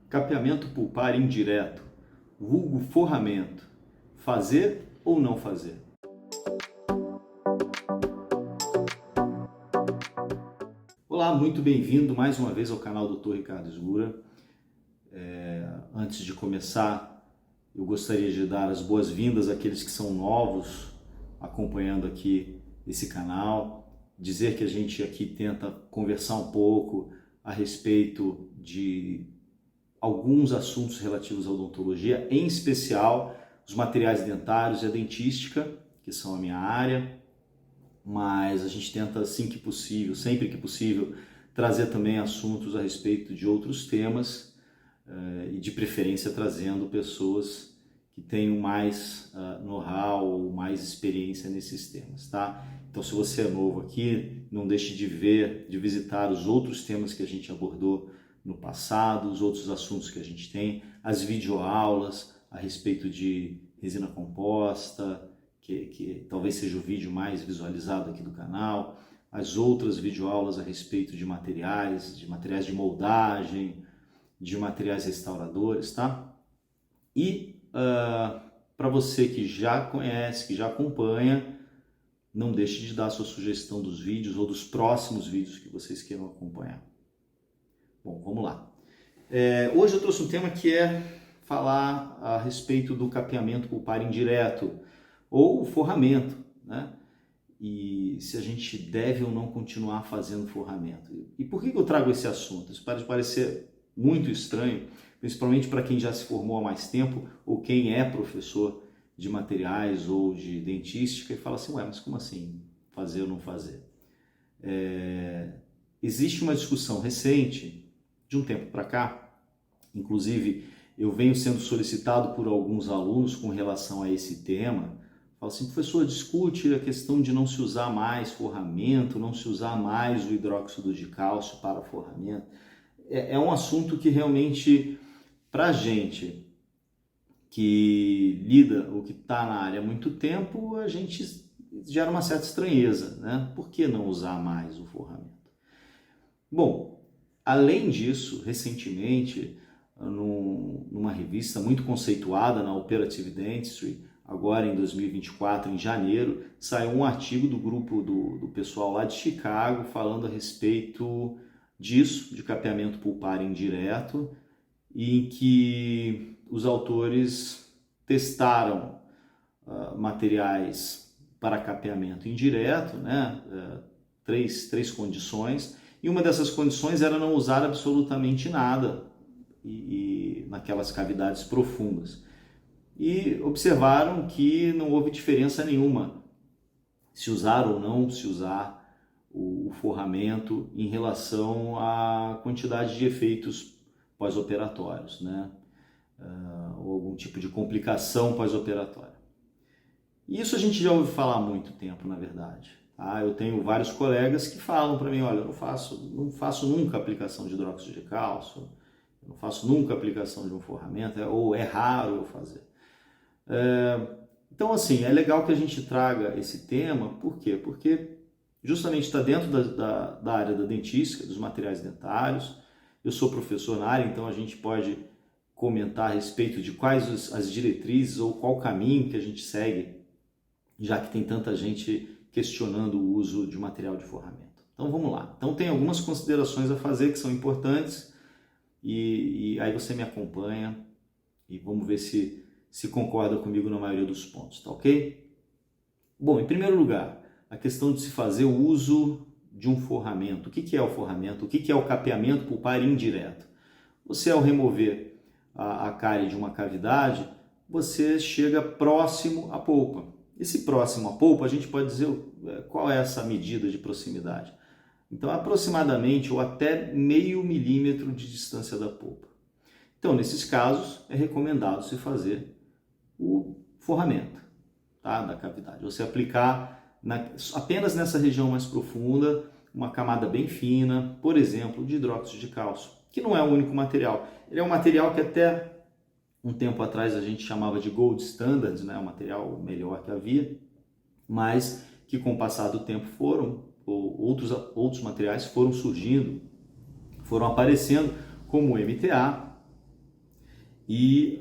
Capeamento pulpar indireto, vulgo forramento, fazer ou não fazer? Olá, muito bem-vindo mais uma vez ao canal Dr. Ricardo Esgura. Antes de começar, eu gostaria de dar as boas-vindas àqueles que são novos acompanhando aqui esse canal, dizer que a gente aqui tenta conversar um pouco a respeito de alguns assuntos relativos à odontologia, em especial os materiais dentários e a dentística, que são a minha área, mas a gente tenta, assim que possível, sempre que possível, trazer também assuntos a respeito de outros temas e de preferência trazendo pessoas que tenham mais know-how ou mais experiência nesses temas, tá? Então, se você é novo aqui, não deixe de ver, de visitar os outros temas que a gente abordou no passado, os outros assuntos que a gente tem, as videoaulas a respeito de resina composta, que talvez seja o vídeo mais visualizado aqui do canal, as outras videoaulas a respeito de materiais de moldagem, de materiais restauradores, tá? E para você que já conhece, que já acompanha, não deixe de dar a sua sugestão dos vídeos ou dos próximos vídeos que vocês queiram acompanhar. Bom, vamos lá. Hoje eu trouxe um tema que é falar a respeito do capeamento pulpar indireto ou forramento, né? E se a gente deve ou não continuar fazendo forramento. E por que eu trago esse assunto? Isso pode parecer muito estranho, principalmente para quem já se formou há mais tempo ou quem é professor de materiais ou de dentística e fala assim, ué, mas como assim fazer ou não fazer? Existe uma discussão recente, de um tempo para cá, inclusive eu venho sendo solicitado por alguns alunos com relação a esse tema. Fala assim, professor, discute a questão de não se usar mais forramento, não se usar mais o hidróxido de cálcio para forramento. É um assunto que realmente, para a gente que lida ou que está na área há muito tempo, a gente gera uma certa estranheza, né? Por que não usar mais o forramento? Bom, além disso, recentemente, numa revista muito conceituada na Operative Dentistry, agora em 2024, em janeiro, saiu um artigo do grupo do pessoal lá de Chicago falando a respeito disso, de capeamento pulpar indireto, em que os autores testaram materiais para capeamento indireto, né? Três condições, e uma dessas condições era não usar absolutamente nada e naquelas cavidades profundas. E observaram que não houve diferença nenhuma se usar ou não se usar o forramento em relação à quantidade de efeitos pós-operatórios, né? Ou algum tipo de complicação pós-operatória. E isso a gente já ouve falar há muito tempo, na verdade. Eu tenho vários colegas que falam para mim, olha, eu não faço nunca aplicação de hidróxido de cálcio, eu não faço nunca aplicação de um forramento, ou é raro eu fazer. Então, assim, é legal que a gente traga esse tema, por quê? Porque justamente está dentro da área da dentística, dos materiais dentários. Eu sou professor na área, então a gente pode comentar a respeito de quais as diretrizes ou qual caminho que a gente segue, já que tem tanta gente questionando o uso de material de forramento. Então vamos lá. Então tem algumas considerações a fazer que são importantes e aí você me acompanha e vamos ver se concorda comigo na maioria dos pontos, tá ok? Bom, em primeiro lugar, a questão de se fazer o uso de um forramento. O que é o forramento? O que é o capeamento pulpar indireto? Você, ao remover a cárie de uma cavidade, você chega próximo à polpa. Esse próximo à polpa, a gente pode dizer qual é essa medida de proximidade. Então, aproximadamente ou até meio milímetro de distância da polpa. Então, nesses casos, é recomendado se fazer o forramento, tá, da cavidade. Você aplicar apenas nessa região mais profunda, uma camada bem fina, por exemplo, de hidróxido de cálcio, que não é o único material. Ele é um material que até um tempo atrás a gente chamava de gold standard, né, o material melhor que havia, mas que com o passar do tempo outros materiais foram surgindo, foram aparecendo, como o MTA, e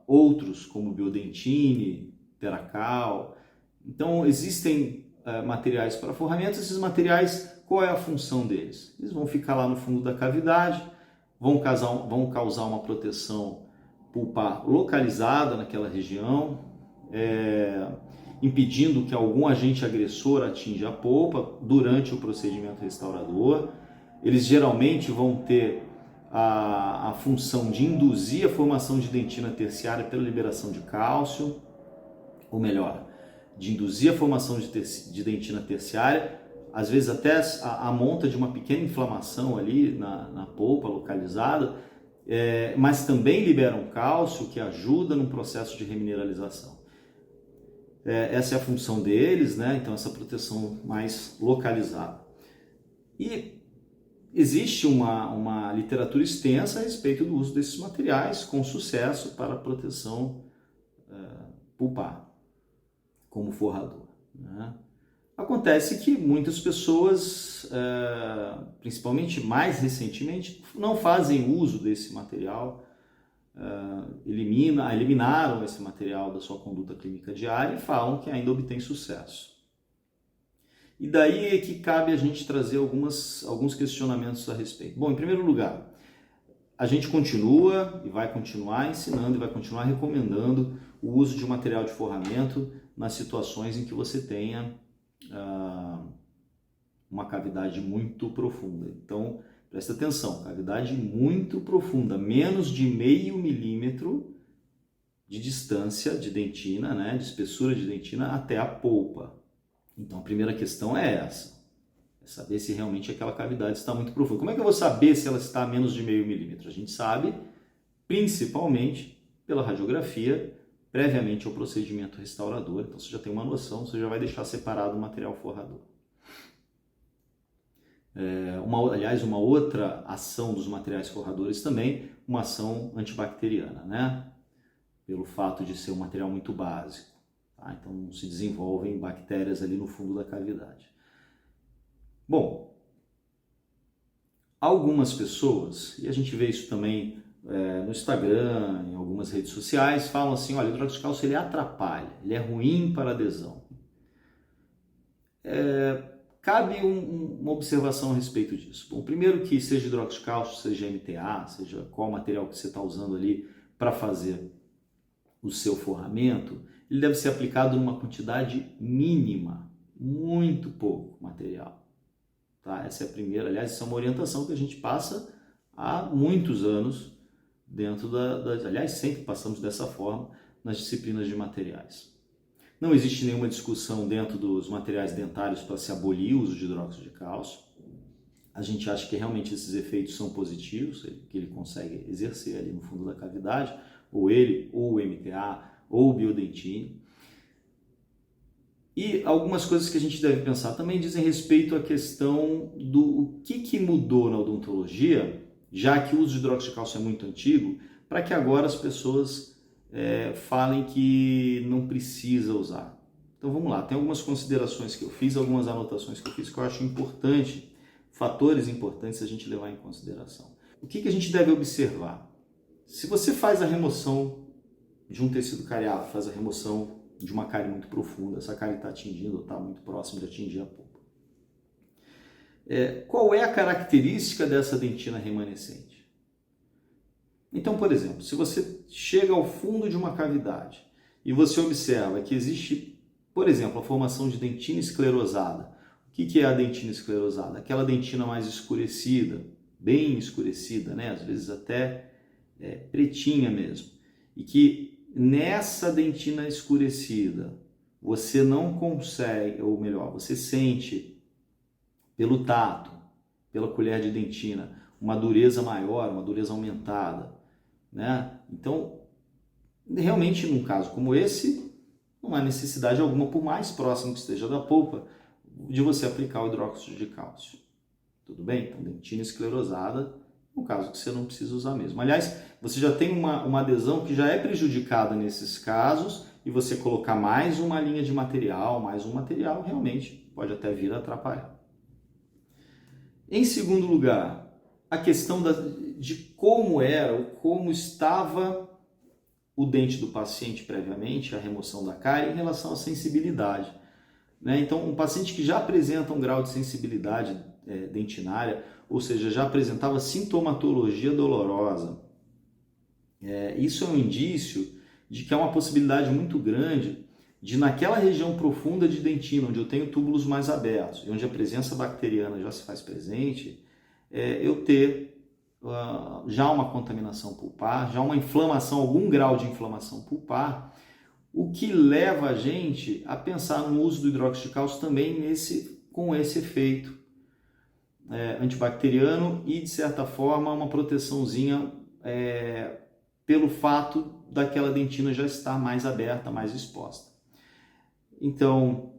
outros como biodentine, Teracal. Então existem materiais para forramentos. Esses materiais, qual é a função deles? Eles vão ficar lá no fundo da cavidade, vão causar uma proteção pulpar localizada naquela região, impedindo que algum agente agressor atinja a polpa durante o procedimento restaurador. Eles geralmente vão ter a função de induzir a formação de dentina terciária pela liberação de cálcio, ou melhor, de induzir a formação de dentina terciária, às vezes até a monta de uma pequena inflamação ali na polpa localizada, mas também liberam cálcio, que ajuda no processo de remineralização. Essa é a função deles, né? Então essa proteção mais localizada. E existe uma literatura extensa a respeito do uso desses materiais com sucesso para proteção pulpar, como forrador, né? Acontece que muitas pessoas, principalmente mais recentemente, não fazem uso desse material, eliminaram esse material da sua conduta clínica diária e falam que ainda obtém sucesso. E daí é que cabe a gente trazer alguns questionamentos a respeito. Bom, em primeiro lugar, a gente continua e vai continuar ensinando e vai continuar recomendando o uso de material de forramento nas situações em que você tenha uma cavidade muito profunda. Então, presta atenção, cavidade muito profunda, menos de 0,5 milímetro de distância de dentina, né, de espessura de dentina até a polpa. Então, a primeira questão é essa, é saber se realmente aquela cavidade está muito profunda. Como é que eu vou saber se ela está a menos de 0,5 milímetro? A gente sabe, principalmente, pela radiografia, previamente ao procedimento restaurador. Então, você já tem uma noção, você já vai deixar separado o material forrador. Aliás, uma outra ação dos materiais forradores também, uma ação antibacteriana, né? Pelo fato de ser um material muito básico. Tá? Então, não se desenvolvem bactérias ali no fundo da cavidade. Bom, algumas pessoas, e a gente vê isso também no Instagram, em algumas redes sociais, falam assim, olha, o hidróxido de cálcio ele atrapalha, ele é ruim para a adesão. Cabe uma observação a respeito disso. Bom, primeiro que seja hidróxido de cálcio, seja MTA, seja qual material que você está usando ali para fazer o seu forramento, ele deve ser aplicado numa quantidade mínima, muito pouco material. Tá? Essa é a primeira, aliás, essa é uma orientação que a gente passa há muitos anos dentro aliás, sempre passamos dessa forma nas disciplinas de materiais. Não existe nenhuma discussão dentro dos materiais dentários para se abolir o uso de hidróxido de cálcio. A gente acha que realmente esses efeitos são positivos, que ele consegue exercer ali no fundo da cavidade, ou ele, ou o MTA, ou o biodentine. E algumas coisas que a gente deve pensar também dizem respeito à questão do que mudou na odontologia, já que o uso de hidróxido de cálcio é muito antigo, para que agora as pessoas falem que não precisa usar. Então vamos lá, tem algumas considerações que eu fiz, algumas anotações que eu fiz que eu acho importante, fatores importantes a gente levar em consideração. O que a gente deve observar? Se você faz a remoção de um tecido cariado, faz a remoção de uma cárie muito profunda, essa cárie está atingindo ou está muito próximo de atingir a polpa. Qual é a característica dessa dentina remanescente? Então, por exemplo, se você chega ao fundo de uma cavidade e você observa que existe, por exemplo, a formação de dentina esclerosada. O que é a dentina esclerosada? Aquela dentina mais escurecida, bem escurecida, né? Às vezes até pretinha mesmo. E que nessa dentina escurecida você não consegue, ou melhor, você sente pelo tato, pela colher de dentina, uma dureza maior, uma dureza aumentada, né? Então, realmente, num caso como esse, não há necessidade alguma, por mais próximo que esteja da polpa, de você aplicar o hidróxido de cálcio. Tudo bem? Então, dentina esclerosada, no caso que você não precisa usar mesmo. Aliás, você já tem uma adesão que já é prejudicada nesses casos, e você colocar mais uma linha de material, mais um material, realmente pode até vir a atrapalhar. Em segundo lugar, a questão de como era ou como estava o dente do paciente previamente, a remoção da cárie, em relação à sensibilidade. Né? Então, um paciente que já apresenta um grau de sensibilidade dentinária, ou seja, já apresentava sintomatologia dolorosa, isso é um indício de que há uma possibilidade muito grande de, naquela região profunda de dentina, onde eu tenho túbulos mais abertos e onde a presença bacteriana já se faz presente, eu ter já uma contaminação pulpar, já uma inflamação, algum grau de inflamação pulpar, o que leva a gente a pensar no uso do hidróxido de cálcio também com esse efeito antibacteriano e, de certa forma, uma proteçãozinha pelo fato daquela dentina já estar mais aberta, mais exposta. Então,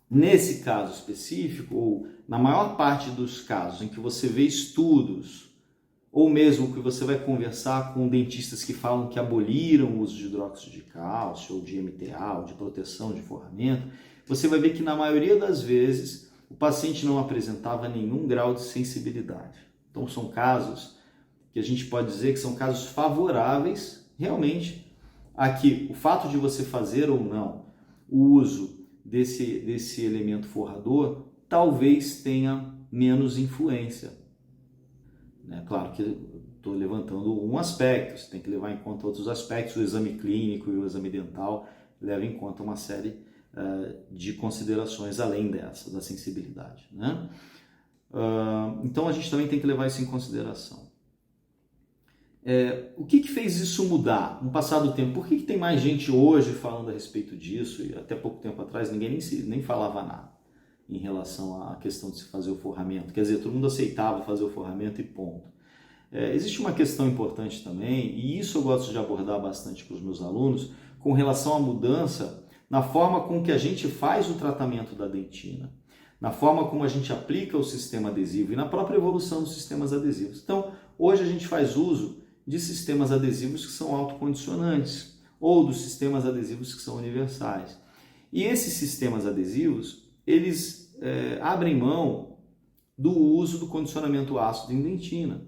nesse caso específico, ou na maior parte dos casos em que você vê estudos, ou mesmo que você vai conversar com dentistas que falam que aboliram o uso de hidróxido de cálcio, ou de MTA, ou de proteção de forramento, você vai ver que na maioria das vezes o paciente não apresentava nenhum grau de sensibilidade. Então são casos que a gente pode dizer que são casos favoráveis realmente a que o fato de você fazer ou não o uso desse elemento forrador talvez tenha menos influência. Claro que estou levantando um aspecto, você tem que levar em conta outros aspectos, o exame clínico e o exame dental levam em conta uma série de considerações além dessa, da sensibilidade. Né? Então a gente também tem que levar isso em consideração. O que fez isso mudar no passado do tempo? Por que tem mais gente hoje falando a respeito disso? E até pouco tempo atrás ninguém nem falava nada em relação à questão de se fazer o forramento. Quer dizer, todo mundo aceitava fazer o forramento e ponto. Existe uma questão importante também, e isso eu gosto de abordar bastante com os meus alunos, com relação à mudança na forma com que a gente faz o tratamento da dentina, na forma como a gente aplica o sistema adesivo e na própria evolução dos sistemas adesivos. Então, hoje a gente faz uso de sistemas adesivos que são autocondicionantes ou dos sistemas adesivos que são universais. E esses sistemas adesivos, eles abrem mão do uso do condicionamento ácido em dentina.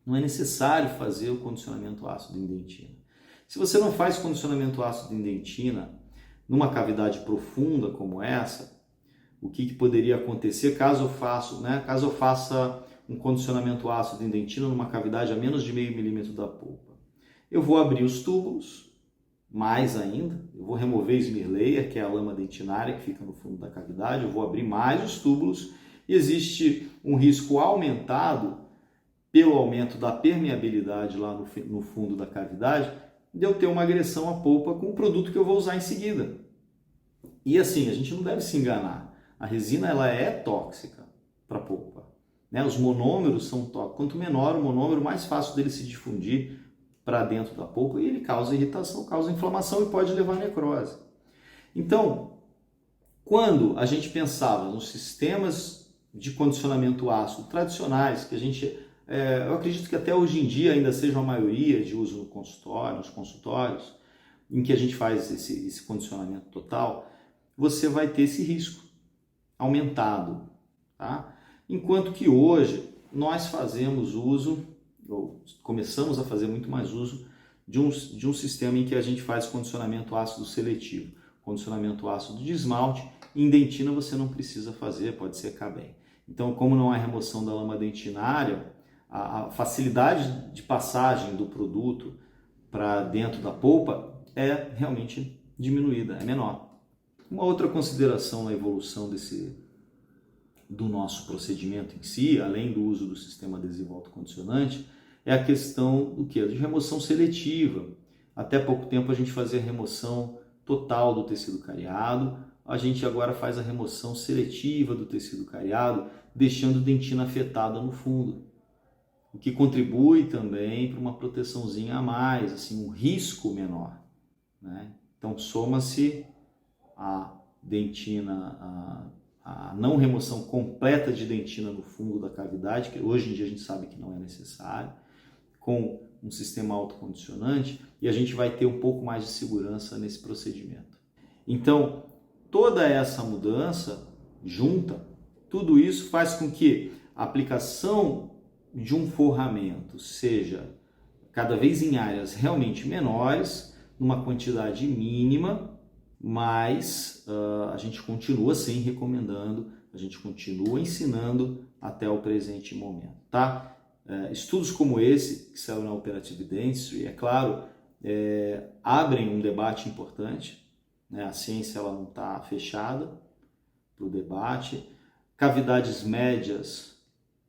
Não é necessário fazer o condicionamento ácido em dentina. Se você não faz condicionamento ácido em dentina numa cavidade profunda como essa, o que poderia acontecer caso eu faça um condicionamento ácido em dentina numa cavidade a menos de 0,5 milímetro da polpa? Eu vou abrir os túbulos, mais ainda, eu vou remover a smear layer, que é a lama dentinária que fica no fundo da cavidade, eu vou abrir mais os túbulos e existe um risco aumentado pelo aumento da permeabilidade lá no fundo da cavidade, de eu ter uma agressão à polpa com o produto que eu vou usar em seguida. E assim, a gente não deve se enganar. A resina ela é tóxica para a polpa. Os monômeros são tóxicos. Quanto menor o monômero, mais fácil dele se difundir para dentro da polpa e ele causa irritação, causa inflamação e pode levar a necrose. Então, quando a gente pensava nos sistemas de condicionamento ácido tradicionais, que a gente, eu acredito que até hoje em dia ainda seja a maioria de uso no consultório, nos consultórios, em que a gente faz esse condicionamento total, você vai ter esse risco aumentado, tá? Enquanto que hoje nós fazemos uso, ou começamos a fazer muito mais uso de um sistema em que a gente faz condicionamento ácido seletivo, condicionamento ácido de esmalte. Em dentina você não precisa fazer, pode secar bem. Então, como não há remoção da lama dentinária, a facilidade de passagem do produto para dentro da polpa é realmente diminuída, é menor. Uma outra consideração na evolução do nosso procedimento em si, além do uso do sistema adesivo autocondicionante, é a questão do quê? De remoção seletiva. Até pouco tempo a gente fazia a remoção total do tecido cariado, a gente agora faz a remoção seletiva do tecido cariado, deixando dentina afetada no fundo, o que contribui também para uma proteçãozinha a mais, assim, um risco menor, né? Então soma-se a dentina, a não remoção completa de dentina no fundo da cavidade, que hoje em dia a gente sabe que não é necessário, com um sistema autocondicionante, e a gente vai ter um pouco mais de segurança nesse procedimento. Então, toda essa mudança junta, tudo isso faz com que a aplicação de um forramento seja cada vez em áreas realmente menores, numa quantidade mínima, mas a gente continua sim recomendando, a gente continua ensinando até o presente momento, tá? Estudos como esse, que saiu na Operative Dentistry, é claro, abrem um debate importante, né? A ciência ela não está fechada para o debate. Cavidades médias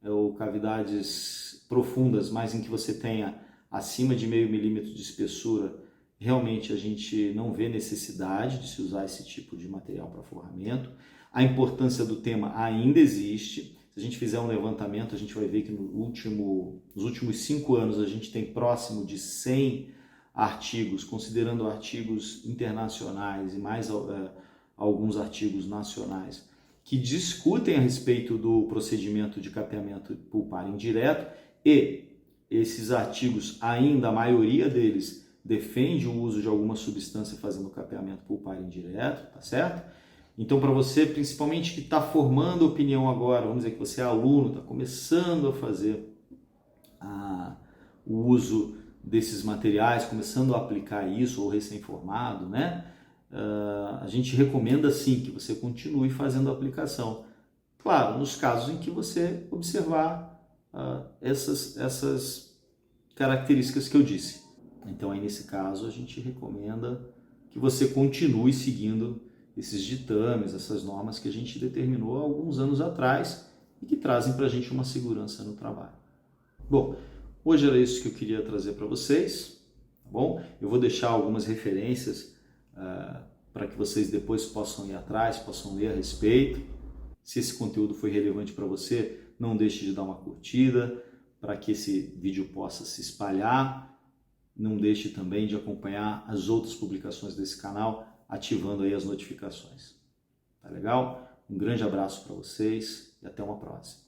ou cavidades profundas, mas em que você tenha acima de 0,5 milímetro de espessura, realmente a gente não vê necessidade de se usar esse tipo de material para forramento. A importância do tema ainda existe. Se a gente fizer um levantamento, a gente vai ver que nos últimos 5 anos a gente tem próximo de 100 artigos, considerando artigos internacionais e mais alguns artigos nacionais, que discutem a respeito do procedimento de capeamento pulpar indireto, e esses artigos, ainda a maioria deles, defende o uso de alguma substância fazendo capeamento pulpar indireto, tá certo? Então, para você, principalmente que está formando opinião agora, vamos dizer que você é aluno, está começando a fazer o uso desses materiais, começando a aplicar isso, ou recém-formado, né? A gente recomenda sim que você continue fazendo a aplicação. Claro, nos casos em que você observar essas características que eu disse. Então, aí nesse caso, a gente recomenda que você continue seguindo esses ditames, essas normas que a gente determinou há alguns anos atrás e que trazem para a gente uma segurança no trabalho. Bom, hoje era isso que eu queria trazer para vocês, tá bom? Eu vou deixar algumas referências para que vocês depois possam ir atrás, possam ler a respeito. Se esse conteúdo foi relevante para você, não deixe de dar uma curtida para que esse vídeo possa se espalhar. Não deixe também de acompanhar as outras publicações desse canal, ativando aí as notificações. Tá legal? Um grande abraço para vocês e até uma próxima.